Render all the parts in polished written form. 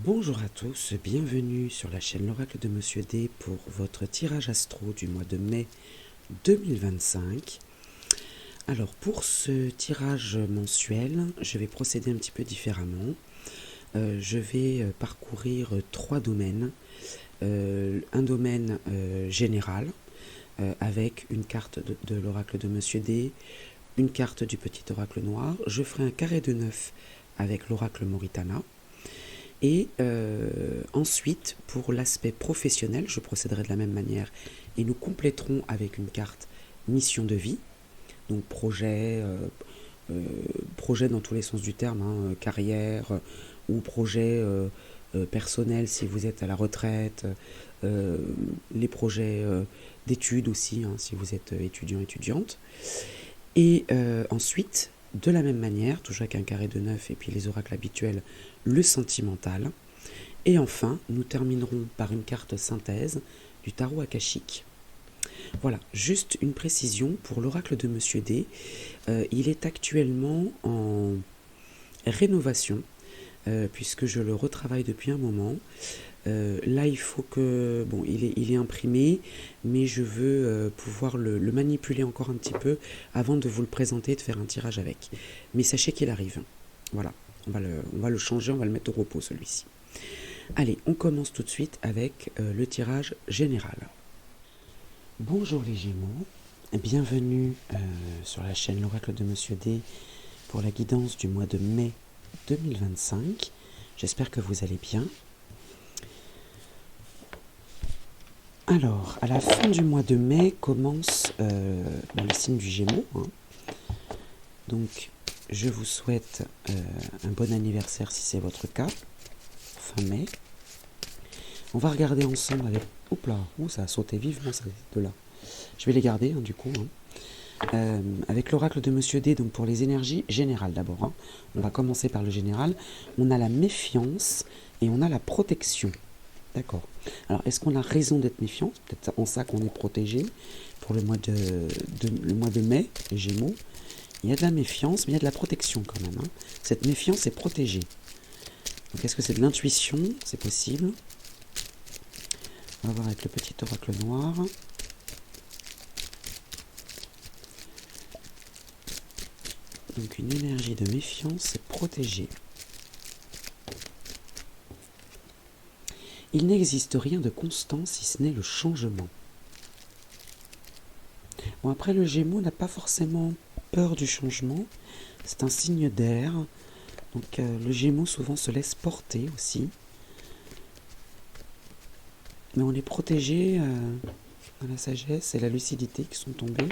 Bonjour à tous, bienvenue sur la chaîne L'Oracle de Monsieur D pour votre tirage astro du mois de mai 2025. Alors pour ce tirage mensuel, je vais procéder un petit peu différemment. Je vais parcourir trois domaines. Un domaine général avec une carte de l'Oracle de Monsieur D, une carte du petit oracle noir. Je ferai un carré de 9 avec l'Oracle Moritana. Et ensuite, pour l'aspect professionnel, je procéderai de la même manière et nous compléterons avec une carte mission de vie, donc projet dans tous les sens du terme, hein, carrière ou projet personnel si vous êtes à la retraite, les projets d'études aussi, hein, si vous êtes étudiante. Et ensuite, de la même manière, toujours avec un carré de 9 et puis les oracles habituels, le sentimental. Et enfin, nous terminerons par une carte synthèse du tarot akashique. Voilà, juste une précision pour l'oracle de Monsieur D. Il est actuellement en rénovation, puisque je le retravaille depuis un moment. Là, il faut que... Bon, il est imprimé, mais je veux pouvoir le manipuler encore un petit peu avant de vous le présenter et de faire un tirage avec. Mais sachez qu'il arrive. Voilà, on va le changer, on va le mettre au repos, celui-ci. Allez, on commence tout de suite avec le tirage général. Bonjour les Gémeaux, bienvenue sur la chaîne L'Oracle de Monsieur D pour la guidance du mois de mai 2025. J'espère que vous allez bien. Alors, à la fin du mois de mai commence le signe du Gémeaux. Hein. Donc, je vous souhaite un bon anniversaire si c'est votre cas, fin mai. On va regarder ensemble avec... Oups là, ça a sauté vivement, ça, de là. Je vais les garder, hein, du coup. Hein. Avec l'oracle de Monsieur D, donc pour les énergies générales d'abord. Hein. On va commencer par le général. On a la méfiance et on a la protection. D'accord. Alors, est-ce qu'on a raison d'être méfiant? C'est peut-être en ça qu'on est protégé pour le mois de mai, les Gémeaux. Il y a de la méfiance, mais il y a de la protection quand même. Hein. Cette méfiance est protégée. Donc, est-ce que c'est de l'intuition? C'est possible. On va voir avec le petit oracle noir. Donc, une énergie de méfiance est protégée. Il n'existe rien de constant si ce n'est le changement. Bon, après, le Gémeaux n'a pas forcément peur du changement. C'est un signe d'air. Donc, le Gémeaux souvent se laisse porter aussi. Mais on est protégé dans la sagesse et la lucidité qui sont tombées.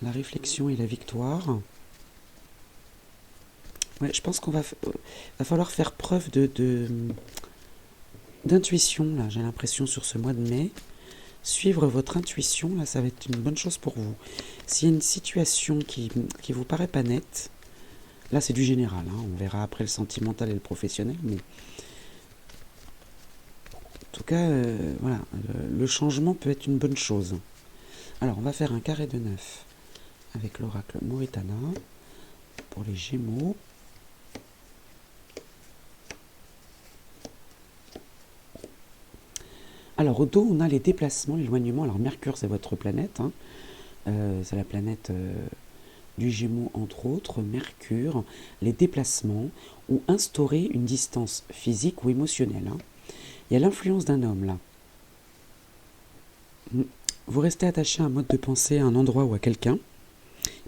La réflexion et la victoire. Ouais, je pense qu'on va falloir faire preuve d'intuition, là, j'ai l'impression, sur ce mois de mai. Suivre votre intuition, là, ça va être une bonne chose pour vous. S'il y a une situation qui vous paraît pas nette, là, c'est du général, hein, on verra après le sentimental et le professionnel, mais en tout cas, voilà, le changement peut être une bonne chose. Alors, on va faire un carré de 9 avec l'oracle Moritana pour les Gémeaux. Alors, au dos, on a les déplacements, l'éloignement. Alors, Mercure, c'est votre planète. Hein. C'est la planète du Gémeaux, entre autres. Mercure, les déplacements ou instaurer une distance physique ou émotionnelle. Hein. Il y a l'influence d'un homme, là. Vous restez attaché à un mode de pensée, à un endroit ou à quelqu'un.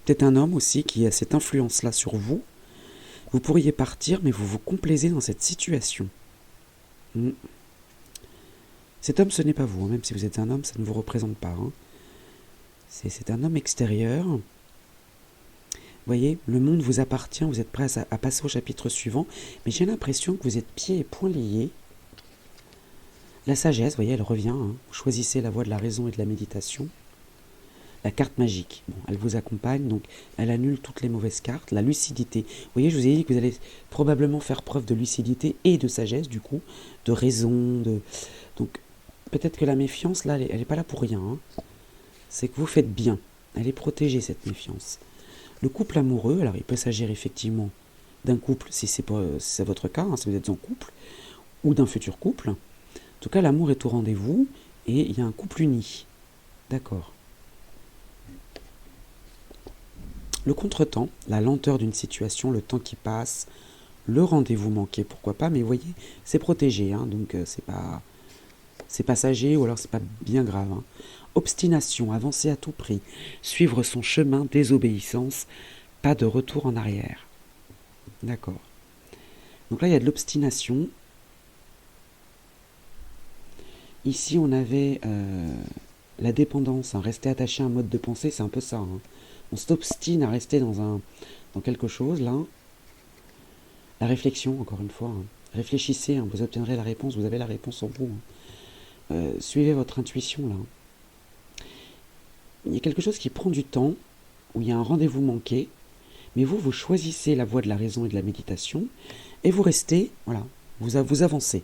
Peut-être un homme aussi qui a cette influence-là sur vous. Vous pourriez partir, mais vous vous complaisez dans cette situation. Cet homme, ce n'est pas vous. Hein. Même si vous êtes un homme, ça ne vous représente pas. Hein. C'est un homme extérieur. Vous voyez, le monde vous appartient. Vous êtes prêt à passer au chapitre suivant. Mais j'ai l'impression que vous êtes pieds et poings liés. La sagesse, vous voyez, elle revient. Hein. Vous choisissez la voie de la raison et de la méditation. La carte magique, bon, elle vous accompagne, donc elle annule toutes les mauvaises cartes. La lucidité, vous voyez, je vous ai dit que vous allez probablement faire preuve de lucidité et de sagesse, du coup, de raison, donc peut-être que la méfiance, là, elle n'est pas là pour rien. Hein. C'est que vous faites bien. Elle est protégée, cette méfiance. Le couple amoureux, alors il peut s'agir effectivement d'un couple, si c'est votre cas, hein, si vous êtes en couple, ou d'un futur couple. En tout cas, l'amour est au rendez-vous et il y a un couple uni. D'accord. Le contretemps, la lenteur d'une situation, le temps qui passe, le rendez-vous manqué, pourquoi pas, mais vous voyez, c'est protégé, hein, donc c'est passager ou alors c'est pas bien grave. Hein. Obstination, avancer à tout prix, suivre son chemin, désobéissance, pas de retour en arrière. D'accord. Donc là, il y a de l'obstination. Ici, on avait la dépendance, hein, rester attaché à un mode de pensée, c'est un peu ça. Hein. On s'obstine à rester dans quelque chose, là. La réflexion, encore une fois. Hein. Réfléchissez, hein, vous obtiendrez la réponse, vous avez la réponse en vous. Hein. Suivez votre intuition, là. Il y a quelque chose qui prend du temps, où il y a un rendez-vous manqué, mais vous choisissez la voie de la raison et de la méditation, et vous restez, voilà, vous avancez,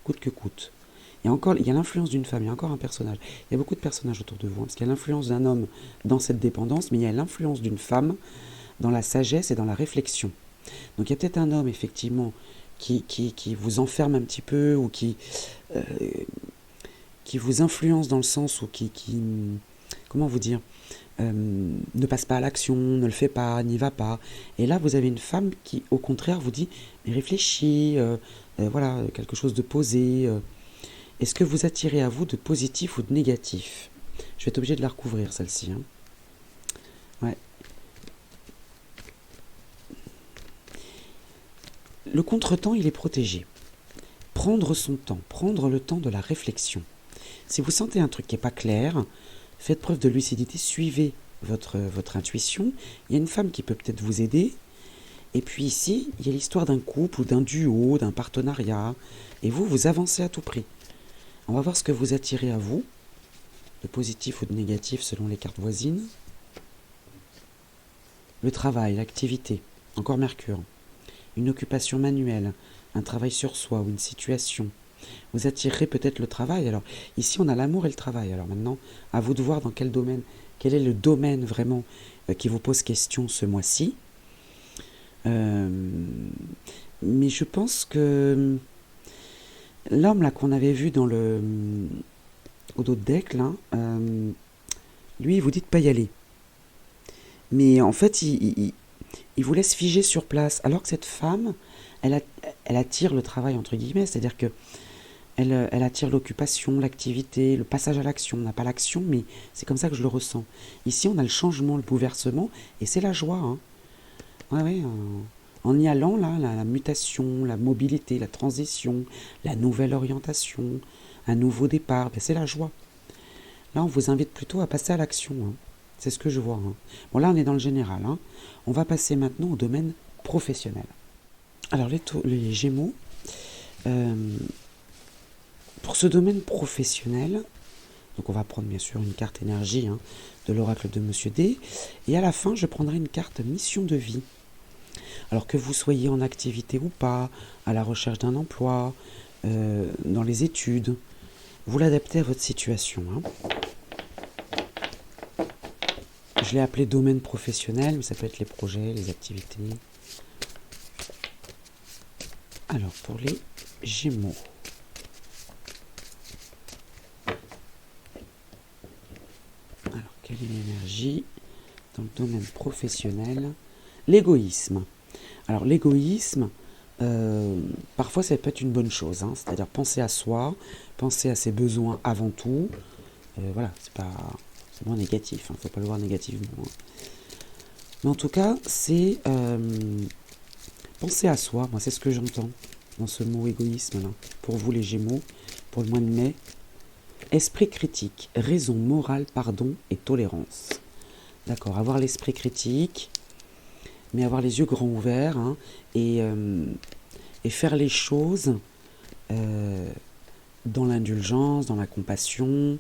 coûte que coûte. Il y a l'influence d'une femme, il y a encore un personnage. Il y a beaucoup de personnages autour de vous, hein, parce qu'il y a l'influence d'un homme dans cette dépendance, mais il y a l'influence d'une femme dans la sagesse et dans la réflexion. Donc il y a peut-être un homme, effectivement, qui vous enferme un petit peu, ou qui vous influence dans le sens où comment vous dire, ne passe pas à l'action, ne le fait pas, n'y va pas. Et là, vous avez une femme qui, au contraire, vous dit, mais réfléchis, voilà, quelque chose de posé. Est-ce que vous attirez à vous de positif ou de négatif? Je vais être obligé de la recouvrir, celle-ci. Hein. Ouais. Le contretemps, il est protégé. Prendre son temps, prendre le temps de la réflexion. Si vous sentez un truc qui n'est pas clair, faites preuve de lucidité, suivez votre intuition. Il y a une femme qui peut peut-être vous aider. Et puis ici, il y a l'histoire d'un couple ou d'un duo, d'un partenariat. Et vous avancez à tout prix. On va voir ce que vous attirez à vous, de positif ou de négatif selon les cartes voisines. Le travail, l'activité, encore Mercure. Une occupation manuelle, un travail sur soi ou une situation. Vous attirerez peut-être le travail. Alors ici, on a l'amour et le travail. Alors maintenant, à vous de voir dans quel domaine, quel est le domaine vraiment qui vous pose question ce mois-ci. Mais je pense que l'homme là qu'on avait vu dans au dos de deck, là, lui, il vous dit de pas y aller. Mais en fait, il vous laisse figer sur place. Alors que cette femme, elle attire le travail, entre guillemets. C'est-à-dire que elle attire l'occupation, l'activité, le passage à l'action. On n'a pas l'action, mais c'est comme ça que je le ressens. Ici, on a le changement, le bouleversement, et c'est la joie. Hein. Ouais, en y allant, là, la mutation, la mobilité, la transition, la nouvelle orientation, un nouveau départ, ben c'est la joie. Là, on vous invite plutôt à passer à l'action. Hein. C'est ce que je vois. Hein. Bon, là, on est dans le général. Hein. On va passer maintenant au domaine professionnel. Alors, les Gémeaux, pour ce domaine professionnel, donc on va prendre bien sûr une carte énergie hein, de l'oracle de Monsieur D. Et à la fin, je prendrai une carte mission de vie. Alors que vous soyez en activité ou pas, à la recherche d'un emploi, dans les études, vous l'adaptez à votre situation. Hein. Je l'ai appelé domaine professionnel, mais ça peut être les projets, les activités. Alors, pour les Gémeaux. Alors, quelle est l'énergie dans le domaine professionnel? L'égoïsme. Alors, l'égoïsme, parfois, ça peut être une bonne chose. Hein, c'est-à-dire penser à soi, penser à ses besoins avant tout. Voilà, c'est moins négatif. Il ne faut pas le voir négativement. Hein. Mais en tout cas, c'est penser à soi. Moi, c'est ce que j'entends dans ce mot égoïsme là. Pour vous, les Gémeaux, pour le mois de mai. Esprit critique, raison, morale, pardon et tolérance. D'accord, avoir l'esprit critique, mais avoir les yeux grands ouverts hein, et faire les choses dans l'indulgence, dans la compassion,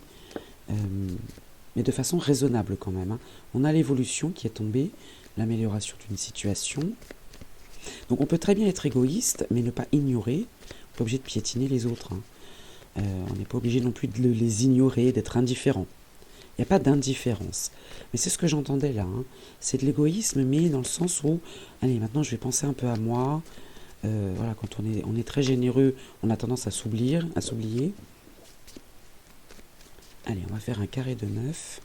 mais de façon raisonnable quand même. Hein. On a l'évolution qui est tombée, l'amélioration d'une situation. Donc on peut très bien être égoïste, mais ne pas ignorer. On n'est pas obligé de piétiner les autres. Hein. On n'est pas obligé non plus de les ignorer, d'être indifférent. Il n'y a pas d'indifférence. Mais c'est ce que j'entendais là, hein. C'est de l'égoïsme, mais dans le sens où, allez, maintenant je vais penser un peu à moi. Voilà, quand on est très généreux, on a tendance à s'oublier. Allez, on va faire un carré de 9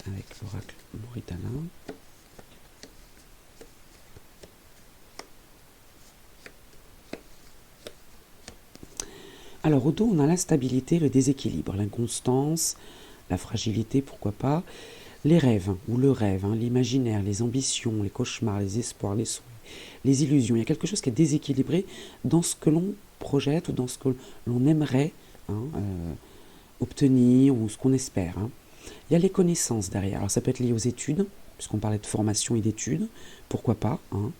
avec l'oracle mauritalin. Alors au dos, on a l'instabilité, le déséquilibre, l'inconstance, la fragilité, pourquoi pas, les rêves, ou le rêve, hein, l'imaginaire, les ambitions, les cauchemars, les espoirs, les souhaits, les illusions. Il y a quelque chose qui est déséquilibré dans ce que l'on projette ou dans ce que l'on aimerait, hein, obtenir ou ce qu'on espère, hein. Il y a les connaissances derrière. Alors ça peut être lié aux études, puisqu'on parlait de formation et d'études, pourquoi pas, hein.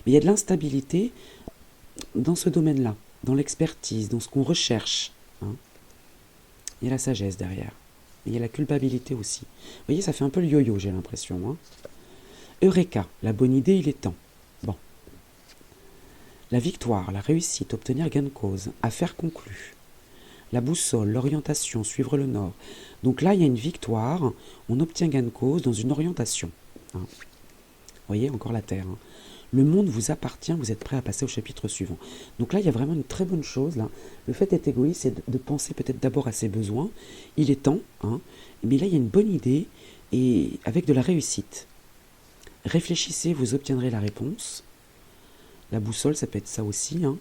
Mais il y a de l'instabilité dans ce domaine-là, dans l'expertise, dans ce qu'on recherche, hein. Il y a la sagesse derrière. Et il y a la culpabilité aussi. Vous voyez, ça fait un peu le yo-yo, j'ai l'impression, hein. Eureka, la bonne idée, il est temps. Bon. La victoire, la réussite, obtenir gain de cause, affaire conclue. La boussole, l'orientation, suivre le nord. Donc là, il y a une victoire, on obtient gain de cause dans une orientation, hein. Vous voyez, encore la terre, hein. Le monde vous appartient, vous êtes prêt à passer au chapitre suivant. Donc là, il y a vraiment une très bonne chose, là. Le fait d'être égoïste, c'est de penser peut-être d'abord à ses besoins. Il est temps, hein. Mais là, il y a une bonne idée, et avec de la réussite. Réfléchissez, vous obtiendrez la réponse. La boussole, ça peut être ça aussi, hein.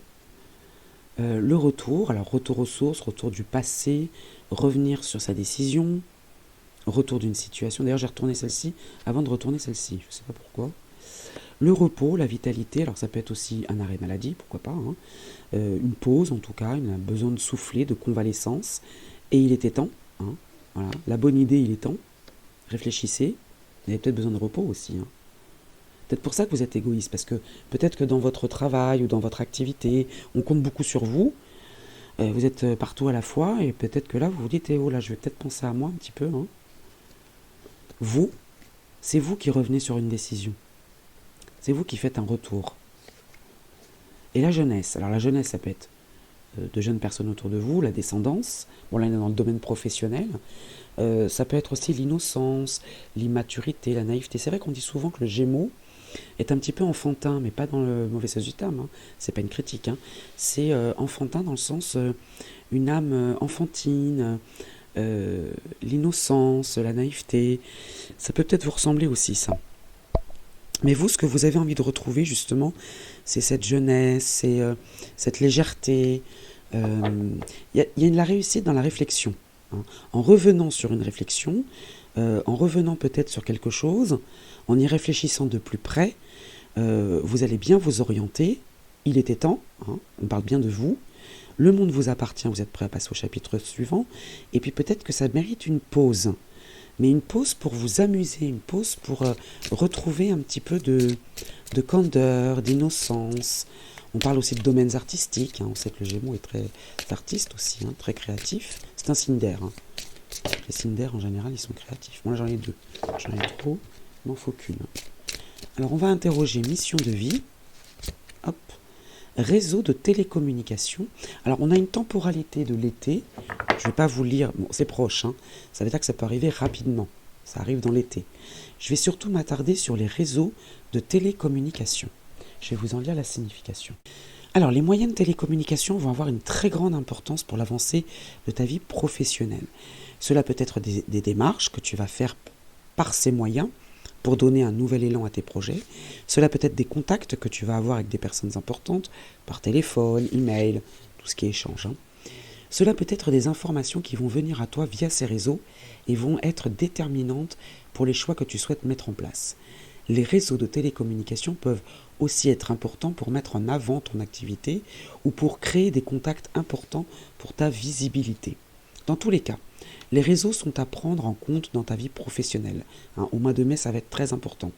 Le retour, alors retour aux sources, retour du passé, revenir sur sa décision, retour d'une situation. D'ailleurs, j'ai retourné celle-ci avant de retourner celle-ci, je ne sais pas pourquoi. Le repos, la vitalité, alors ça peut être aussi un arrêt maladie, pourquoi pas, hein. Une pause en tout cas, on a besoin de souffler, de convalescence, et il était temps, hein. Voilà. La bonne idée, il est temps, réfléchissez, vous avez peut-être besoin de repos aussi, hein. Peut-être pour ça que vous êtes égoïste, parce que peut-être que dans votre travail ou dans votre activité, on compte beaucoup sur vous, vous êtes partout à la fois, et peut-être que là, vous vous dites, oh là, je vais peut-être penser à moi un petit peu, hein. Vous, c'est vous qui revenez sur une décision. C'est vous qui faites un retour. Et la jeunesse, alors la jeunesse, ça peut être de jeunes personnes autour de vous, la descendance, bon là on est dans le domaine professionnel, ça peut être aussi l'innocence, l'immaturité, la naïveté. C'est vrai qu'on dit souvent que le Gémeaux est un petit peu enfantin, mais pas dans le mauvais sens du terme, hein. C'est pas une critique, hein. C'est enfantin dans le sens une âme enfantine, l'innocence, la naïveté. Ça peut peut-être vous ressembler aussi, ça. Mais vous, ce que vous avez envie de retrouver, justement, c'est cette jeunesse, c'est cette légèreté. Il y a de la réussite dans la réflexion, hein. En revenant sur une réflexion, en revenant peut-être sur quelque chose, en y réfléchissant de plus près, vous allez bien vous orienter. Il était temps, hein, on parle bien de vous. Le monde vous appartient, vous êtes prêt à passer au chapitre suivant. Et puis peut-être que ça mérite une pause. Mais une pause pour vous amuser, une pause pour retrouver un petit peu de candeur, d'innocence. On parle aussi de domaines artistiques, hein. On sait que le Gémeaux est très artiste aussi, hein, très créatif. C'est un signe d'air, hein. Les signes d'air, en général, ils sont créatifs. Moi, j'en ai 2. J'en ai trop, il m'en faut qu'une. Alors, on va interroger mission de vie. Hop. Réseau de télécommunication. Alors, on a une temporalité de l'été. Je ne vais pas vous lire. Bon, c'est proche, hein. Ça veut dire que ça peut arriver rapidement. Ça arrive dans l'été. Je vais surtout m'attarder sur les réseaux de télécommunication. Je vais vous en lire la signification. Alors, les moyens de télécommunication vont avoir une très grande importance pour l'avancée de ta vie professionnelle. Cela peut être des démarches que tu vas faire par ces moyens pour donner un nouvel élan à tes projets. Cela peut être des contacts que tu vas avoir avec des personnes importantes par téléphone, email, tout ce qui est échange, hein. Cela peut être des informations qui vont venir à toi via ces réseaux et vont être déterminantes pour les choix que tu souhaites mettre en place. Les réseaux de télécommunication peuvent aussi être importants pour mettre en avant ton activité ou pour créer des contacts importants pour ta visibilité. Dans tous les cas, les réseaux sont à prendre en compte dans ta vie professionnelle, hein. Au mois de mai, ça va être très important.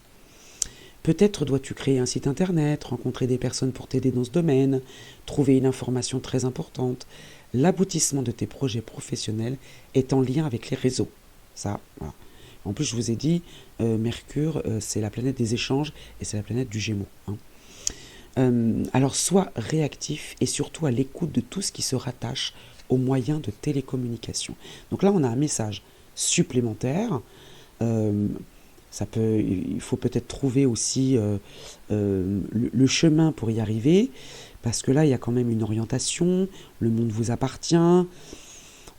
Peut-être dois-tu créer un site internet, rencontrer des personnes pour t'aider dans ce domaine, trouver une information très importante. L'aboutissement de tes projets professionnels est en lien avec les réseaux. Ça, voilà. En plus, je vous ai dit, Mercure, c'est la planète des échanges et c'est la planète du Gémeaux, hein. Alors, sois réactif et surtout à l'écoute de tout ce qui se rattache aux moyens de télécommunication. Donc là, on a un message. supplémentaire. Euh, il faut peut-être trouver aussi le chemin pour y arriver, parce que là, il y a quand même une orientation, le monde vous appartient. On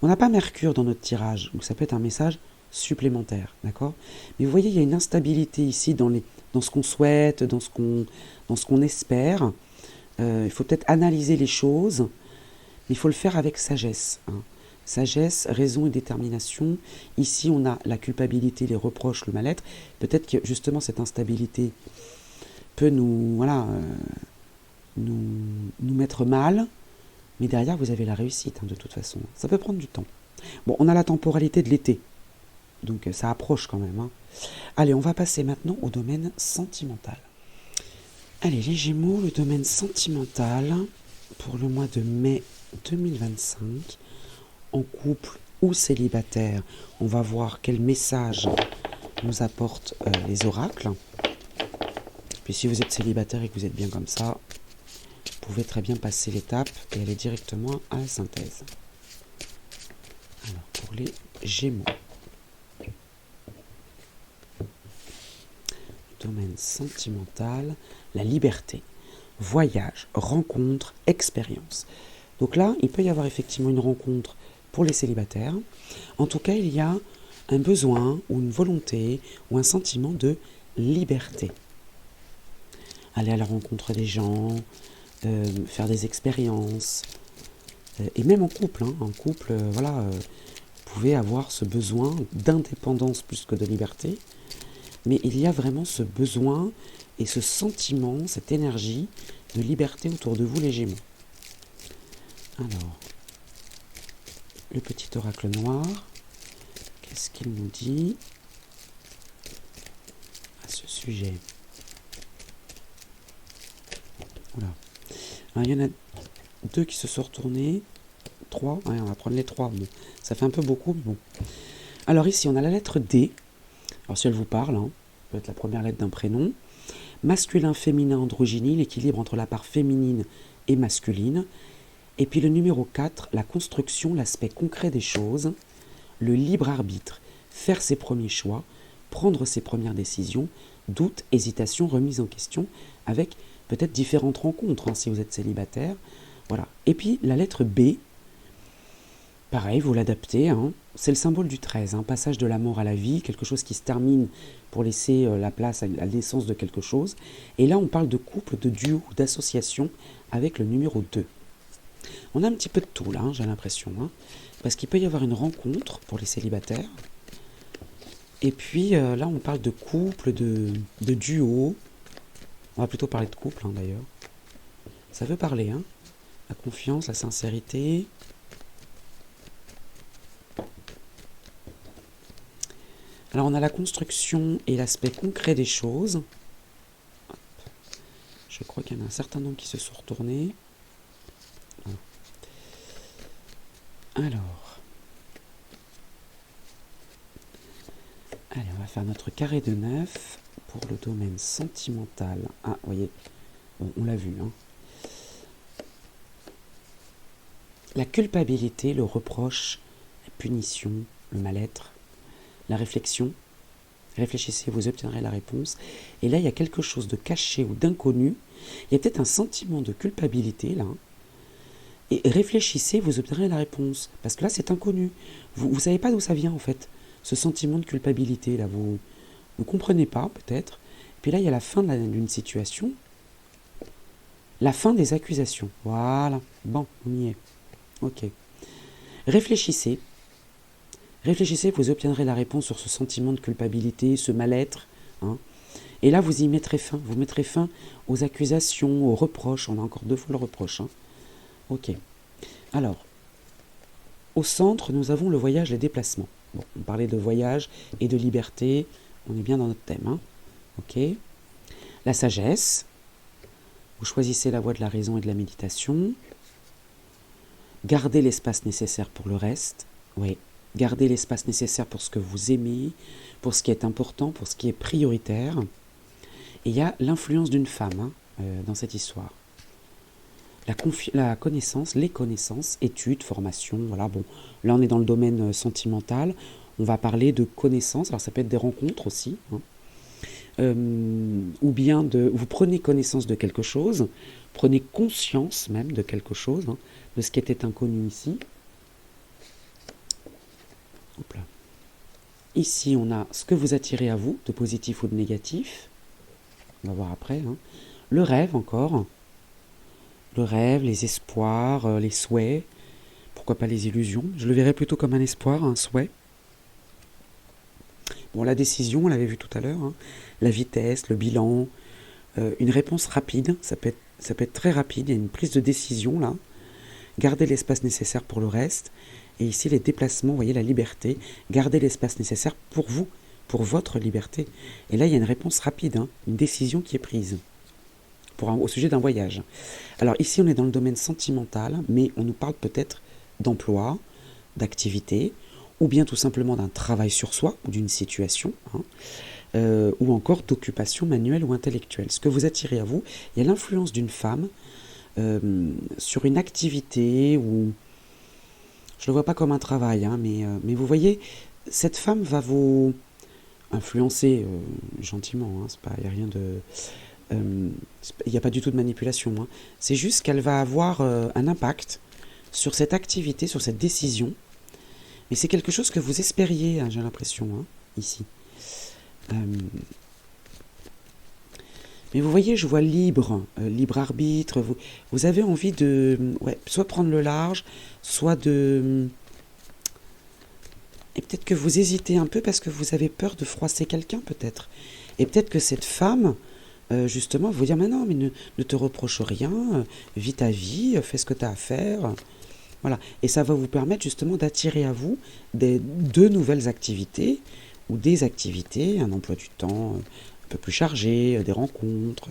n'a pas Mercure dans notre tirage, donc ça peut être un message supplémentaire, d'accord? Mais vous voyez, il y a une instabilité ici dans ce qu'on souhaite, dans ce qu'on espère. Il faut peut-être analyser les choses, mais il faut le faire avec sagesse, hein. Sagesse, raison et détermination. Ici, on a la culpabilité, les reproches, le mal-être. Peut-être que justement cette instabilité peut nous mettre mal, mais derrière, vous avez la réussite, hein, de toute façon. Ça peut prendre du temps. Bon, on a la temporalité de l'été, donc ça approche quand même, hein. Allez, on va passer maintenant au domaine sentimental. Allez, les Gémeaux, le domaine sentimental pour le mois de mai 2025. En couple ou célibataire, on va voir quel message nous apportent les oracles. Puis si vous êtes célibataire et que vous êtes bien comme ça, vous pouvez très bien passer l'étape et aller directement à la synthèse. Alors pour les Gémeaux, domaine sentimental, la liberté, voyage, rencontre, expérience. Donc là, il peut y avoir effectivement une rencontre pour les célibataires. En tout cas, il y a un besoin ou une volonté ou un sentiment de liberté. Aller à la rencontre des gens, faire des expériences, et même en couple, hein, vous pouvez avoir ce besoin d'indépendance plus que de liberté, mais il y a vraiment ce besoin et ce sentiment, cette énergie de liberté autour de vous, les Gémeaux. Alors, le petit oracle noir, qu'est-ce qu'il nous dit à ce sujet? Voilà. Alors, il y en a 2 qui se sont retournés. 3, ouais, on va prendre les 3. Bon, ça fait un peu beaucoup, mais bon. Alors ici, on a la lettre D. Alors si elle vous parle, hein, ça peut être la première lettre d'un prénom. Masculin, féminin, androgynie, l'équilibre entre la part féminine et masculine. Et puis le numéro 4, la construction, l'aspect concret des choses, le libre arbitre, faire ses premiers choix, prendre ses premières décisions, doute, hésitation, remise en question, avec peut-être différentes rencontres, hein, si vous êtes célibataire. Voilà. Et puis la lettre B, pareil, vous l'adaptez, hein, c'est le symbole du 13, hein, passage de la mort à la vie, quelque chose qui se termine pour laisser la place à la naissance de quelque chose. Et là, on parle de couple, de duo, d'association avec le numéro 2. On a un petit peu de tout là, hein, j'ai l'impression, hein, parce qu'il peut y avoir une rencontre pour les célibataires. Et puis là, on parle de couple, de duo. On va plutôt parler de couple, hein, d'ailleurs. Ça veut parler, hein. La confiance, la sincérité. Alors, on a la construction et l'aspect concret des choses. Hop. Je crois qu'il y en a un certain nombre qui se sont retournés. Alors, allez, on va faire notre carré de 9 pour le domaine sentimental. Ah, vous voyez, bon, on l'a vu, hein. La culpabilité, le reproche, la punition, le mal-être, la réflexion. Réfléchissez, vous obtiendrez la réponse. Et là, il y a quelque chose de caché ou d'inconnu. Il y a peut-être un sentiment de culpabilité, là. Et réfléchissez, vous obtiendrez la réponse. Parce que là, c'est inconnu. Vous ne savez pas d'où ça vient, en fait. Ce sentiment de culpabilité, là. Vous ne comprenez pas, peut-être. Puis là, il y a la fin d'une situation. La fin des accusations. Voilà. Bon, on y est. Ok. Réfléchissez. Réfléchissez, vous obtiendrez la réponse sur ce sentiment de culpabilité, ce mal-être, hein. Et là, vous y mettrez fin. Vous mettrez fin aux accusations, aux reproches. On a encore 2 fois le reproche, hein. Ok. Alors, au centre, nous avons le voyage, les déplacements. Bon, on parlait de voyage et de liberté. On est bien dans notre thème, hein. Ok. La sagesse. Vous choisissez la voie de la raison et de la méditation. Gardez l'espace nécessaire pour le reste. Oui. Gardez l'espace nécessaire pour ce que vous aimez, pour ce qui est important, pour ce qui est prioritaire. Et il y a l'influence d'une femme, hein, dans cette histoire. La connaissance, les connaissances, études, formation, voilà, bon. Là, on est dans le domaine sentimental. On va parler de connaissances, alors ça peut être des rencontres aussi, hein. Ou bien vous prenez connaissance de quelque chose, prenez conscience même de quelque chose, hein, de ce qui était inconnu ici. Hop là. Ici, on a ce que vous attirez à vous, de positif ou de négatif. On va voir après, hein. Le rêve encore. Le rêve, les espoirs, les souhaits. Pourquoi pas les illusions? Je le verrais plutôt comme un espoir, un souhait. Bon, la décision, on l'avait vu tout à l'heure, hein. La vitesse, le bilan, une réponse rapide, ça peut être très rapide, il y a une prise de décision là. Gardez l'espace nécessaire pour le reste. Et ici, les déplacements, vous voyez, la liberté. Gardez l'espace nécessaire pour vous, pour votre liberté. Et là, il y a une réponse rapide, hein, une décision qui est prise au sujet d'un voyage. Alors ici, on est dans le domaine sentimental, mais on nous parle peut-être d'emploi, d'activité, ou bien tout simplement d'un travail sur soi, ou d'une situation, hein, ou encore d'occupation manuelle ou intellectuelle. Ce que vous attirez à vous, il y a l'influence d'une femme sur une activité, ou je ne le vois pas comme un travail, hein, mais vous voyez, cette femme va vous influencer gentiment, hein, il n'y a rien de... il n'y a pas du tout de manipulation, hein. C'est juste qu'elle va avoir un impact sur cette activité, sur cette décision. Mais c'est quelque chose que vous espériez, hein, j'ai l'impression, hein, ici. Mais vous voyez, je vois libre arbitre. Vous avez envie de soit prendre le large, soit de... Et peut-être que vous hésitez un peu parce que vous avez peur de froisser quelqu'un, peut-être. Et peut-être que cette femme... justement, vous dire, mais non, mais ne te reproche rien, vis ta vie, fais ce que tu as à faire. Voilà. Et ça va vous permettre justement d'attirer à vous de nouvelles activités, ou des activités, un emploi du temps un peu plus chargé, des rencontres.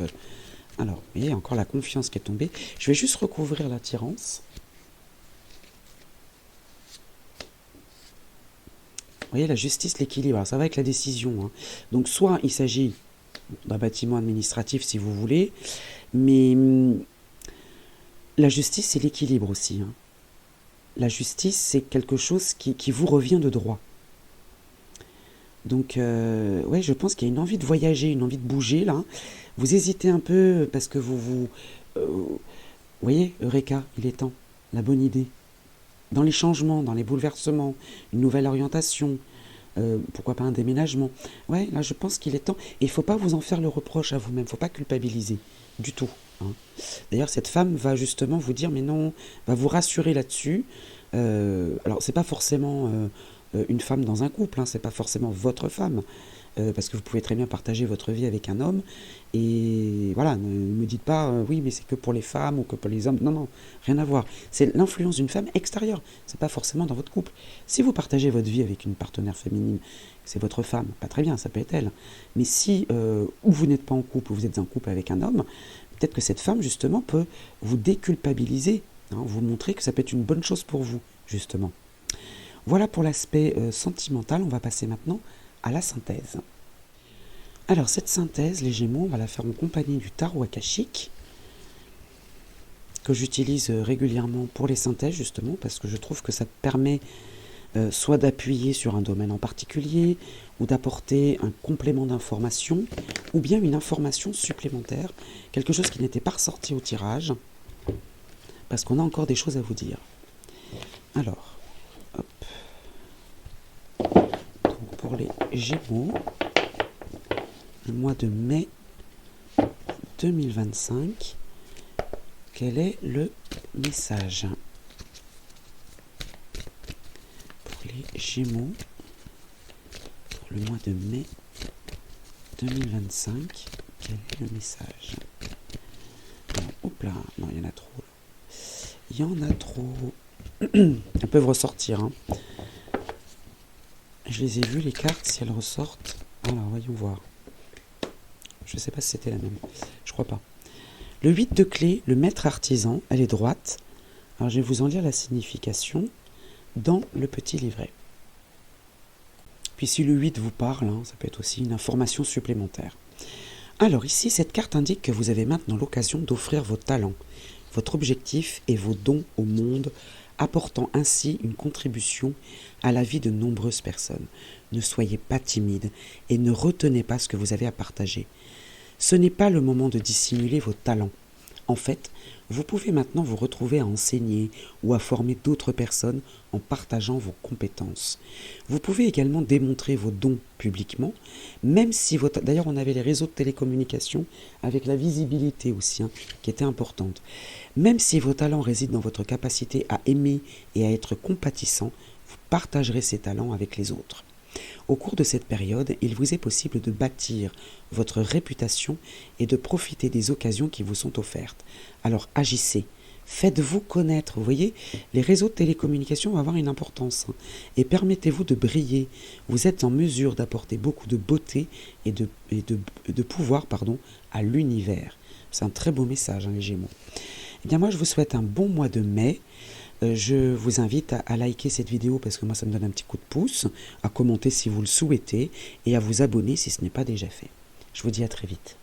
Alors, vous voyez, encore la confiance qui est tombée. Je vais juste recouvrir l'attirance. Vous voyez, la justice, l'équilibre, ça va avec la décision, hein. Donc, soit il s'agit d'un bâtiment administratif si vous voulez, mais la justice c'est l'équilibre aussi, hein. La justice c'est quelque chose qui vous revient de droit. Donc ouais, je pense qu'il y a une envie de voyager, une envie de bouger là. Vous hésitez un peu parce que vous voyez, Eureka, il est temps, la bonne idée. Dans les changements, dans les bouleversements, une nouvelle orientation, pourquoi pas un déménagement. Ouais, là je pense qu'il est temps. Et il ne faut pas vous en faire le reproche à vous-même, il ne faut pas culpabiliser du tout, hein. D'ailleurs, cette femme va justement vous dire, mais non, va vous rassurer là-dessus. Alors, c'est pas forcément une femme dans un couple, hein, c'est pas forcément votre femme. Parce que vous pouvez très bien partager votre vie avec un homme. Et voilà, ne me dites pas, oui, mais c'est que pour les femmes ou que pour les hommes. Non, non, rien à voir. C'est l'influence d'une femme extérieure. C'est pas forcément dans votre couple. Si vous partagez votre vie avec une partenaire féminine, c'est votre femme, pas très bien, ça peut être elle. Mais si, ou vous n'êtes pas en couple, ou vous êtes en couple avec un homme, peut-être que cette femme, justement, peut vous déculpabiliser, hein, vous montrer que ça peut être une bonne chose pour vous, justement. Voilà pour l'aspect sentimental. On va passer maintenant à la synthèse. Alors cette synthèse, les Gémeaux, on va la faire en compagnie du tarot akashique, que j'utilise régulièrement pour les synthèses justement, parce que je trouve que ça permet soit d'appuyer sur un domaine en particulier, ou d'apporter un complément d'information, ou bien une information supplémentaire, quelque chose qui n'était pas ressorti au tirage, parce qu'on a encore des choses à vous dire. Alors, hop. Pour les Gémeaux, le mois de mai 2025, quel est le message pour les Gémeaux pour le mois de mai 2025? Quel est le message? Alors, hop là, non, il y en a trop. Il y en a trop. Elles peuvent ressortir, hein. Je les ai vues, les cartes, si elles ressortent. Alors, voyons voir. Je ne sais pas si c'était la même. Je crois pas. Le 8 de clé, le maître artisan, elle est droite. Alors, je vais vous en lire la signification dans le petit livret. Puis, si le 8 vous parle, hein, ça peut être aussi une information supplémentaire. Alors, ici, cette carte indique que vous avez maintenant l'occasion d'offrir vos talents, votre objectif et vos dons au monde apportant ainsi une contribution à la vie de nombreuses personnes. Ne soyez pas timide et ne retenez pas ce que vous avez à partager. Ce n'est pas le moment de dissimuler vos talents. En fait, vous pouvez maintenant vous retrouver à enseigner ou à former d'autres personnes en partageant vos compétences. Vous pouvez également démontrer vos dons publiquement, même si votre... D'ailleurs, on avait les réseaux de télécommunications avec la visibilité aussi, qui était importante. Même si vos talents résident dans votre capacité à aimer et à être compatissant, vous partagerez ces talents avec les autres. Au cours de cette période, il vous est possible de bâtir votre réputation et de profiter des occasions qui vous sont offertes. Alors agissez, faites-vous connaître. Vous voyez, les réseaux de télécommunications vont avoir une importance et permettez-vous de briller. Vous êtes en mesure d'apporter beaucoup de beauté et de pouvoir à l'univers. C'est un très beau message, les Gémeaux. Eh bien moi, je vous souhaite un bon mois de mai. Je vous invite à liker cette vidéo parce que moi ça me donne un petit coup de pouce, à commenter si vous le souhaitez et à vous abonner si ce n'est pas déjà fait. Je vous dis à très vite.